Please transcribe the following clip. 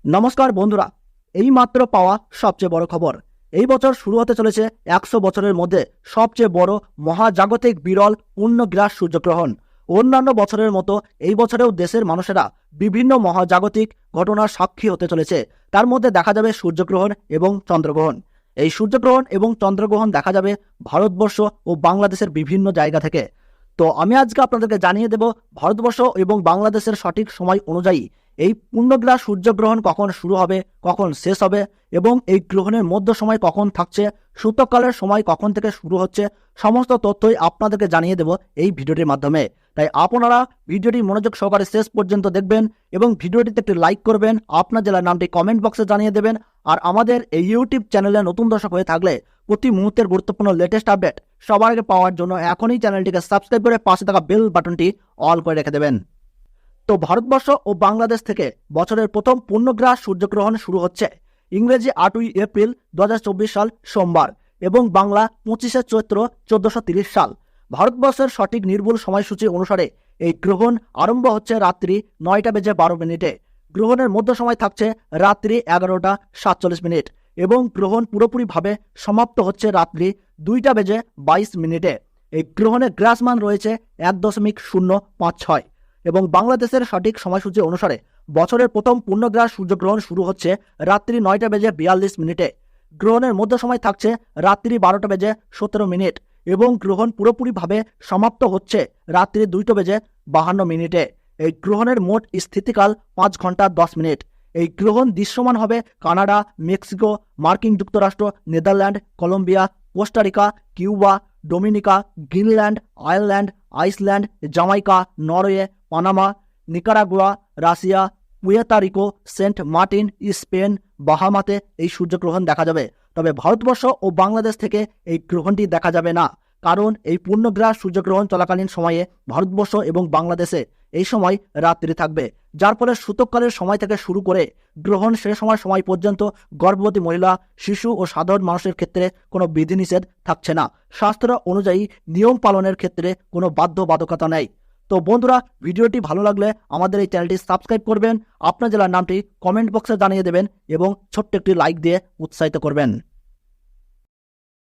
নমস্কার বন্ধুরা, এই মাত্র পাওয়া সবচেয়ে বড় খবর। এই বছর শুরু হতে চলেছে 100 বছরের মধ্যে সবচেয়ে বড় মহাজাগতিক বিরল পূর্ণগ্রাস সূর্যগ্রহণ। অন্যান্য বছরের মতো এই বছরেও দেশের মানুষেরা বিভিন্ন মহাজাগতিক ঘটনার সাক্ষী হতে চলেছে। তার মধ্যে দেখা যাবে সূর্যগ্রহণ এবং চন্দ্রগ্রহণ। এই সূর্যগ্রহণ এবং চন্দ্রগ্রহণ দেখা যাবে ভারতবর্ষ ও বাংলাদেশের বিভিন্ন জায়গা থেকে। তো আমি আজকে আপনাদেরকে জানিয়ে দেব ভারতবর্ষ এবং বাংলাদেশের সঠিক সময় অনুযায়ী এই পূর্ণগ্রাস সূর্যগ্রহণ কখন শুরু হবে, কখন শেষ হবে এবং এই গ্রহণের মধ্য সময় কখন থাকছে, সূতককালের সময় কখন থেকে শুরু হচ্ছে, সমস্ত তথ্যই আপনাদেরকে জানিয়ে দেব এই ভিডিওটির মাধ্যমে। তাই আপনারা ভিডিওটি মনোযোগ সহকারে শেষ পর্যন্ত দেখবেন এবং ভিডিওটিতে একটি লাইক করবেন, আপনার জেলার নামটি কমেন্ট বক্সে জানিয়ে দেবেন। আর আমাদের এই ইউটিউব চ্যানেলে নতুন দর্শক হয়ে থাকলে প্রতি মুহূর্তের গুরুত্বপূর্ণ লেটেস্ট আপডেট সবার আগে পাওয়ার জন্য এখনই চ্যানেলটিকে সাবস্ক্রাইব করে পাশে থাকা বেল বাটনটি অল করে রেখে দেবেন। তো ভারতবর্ষ ও বাংলাদেশ থেকে বছরের প্রথম পূর্ণগ্রাস সূর্যগ্রহণ শুরু হচ্ছে ইংরেজি 8ই এপ্রিল 2024 সাল সোমবার এবং বাংলা 25শে চৈত্র 1430 সাল। ভারতবর্ষের সঠিক নির্ভুল সময়সূচি অনুসারে এই গ্রহণ আরম্ভ হচ্ছে রাত্রি 9:12 গ্রহণের মধ্য সময় থাকছে রাত্রি 11:47 এবং গ্রহণ পুরোপুরিভাবে সমাপ্ত হচ্ছে রাত্রি 2:22 এই গ্রহণের গ্রাসমান রয়েছে 1.056 এবং বাংলাদেশের সঠিক সময়সূচি অনুসারে বছরের প্রথম পূর্ণগ্রাস সূর্যগ্রহণ শুরু হচ্ছে রাত্রি 9:42 গ্রহণের মধ্য সময় থাকছে রাত্রি 12:17 এবং গ্রহণ পুরোপুরিভাবে সমাপ্ত হচ্ছে রাত্রি 2:52 এই গ্রহণের মোট স্থিতিকাল 5 ঘন্টা 10 মিনিট। এই গ্রহণ দৃশ্যমান হবে কানাডা, মেক্সিকো, মার্কিন যুক্তরাষ্ট্র, Netherland, Colombia, Costa Rica, Cuba, Dominica, Greenland, Ireland, Iceland, Jamaica, Norway, Panama, Nicaragua, Russia, Puerto, Saint Martin, Spain, বাহামাতে এই সূর্যগ্রহণ দেখা যাবে। তবে ভারতবর্ষ ও বাংলাদেশ থেকে এই গ্রহণটি দেখা যাবে না, কারণ এই পূর্ণগ্রাস সূর্যগ্রহণ চলাকালীন সময়ে ভারতবর্ষ এবং বাংলাদেশে এই সময় রাত্রি থাকবে, যার ফলে সূতককালের সময় থেকে শুরু করে গ্রহণ শেষ হওয়ার সময় পর্যন্ত গর্ভবতী মহিলা, শিশু ও সাধারণ মানুষের ক্ষেত্রে কোনো বিধিনিষেধ থাকছে না। শাস্ত্র অনুযায়ী নিয়ম পালনের ক্ষেত্রে কোনো বাধ্যবাধকতা নেই। তো বন্ধুরা, ভিডিওটি ভালো লাগলে আমাদের এই চ্যানেলটি সাবস্ক্রাইব করবেন, আপনার জেলার নামটি কমেন্ট বক্সে জানিয়ে দেবেন এবং ছোট্ট একটি লাইক দিয়ে উৎসাহিত করবেন।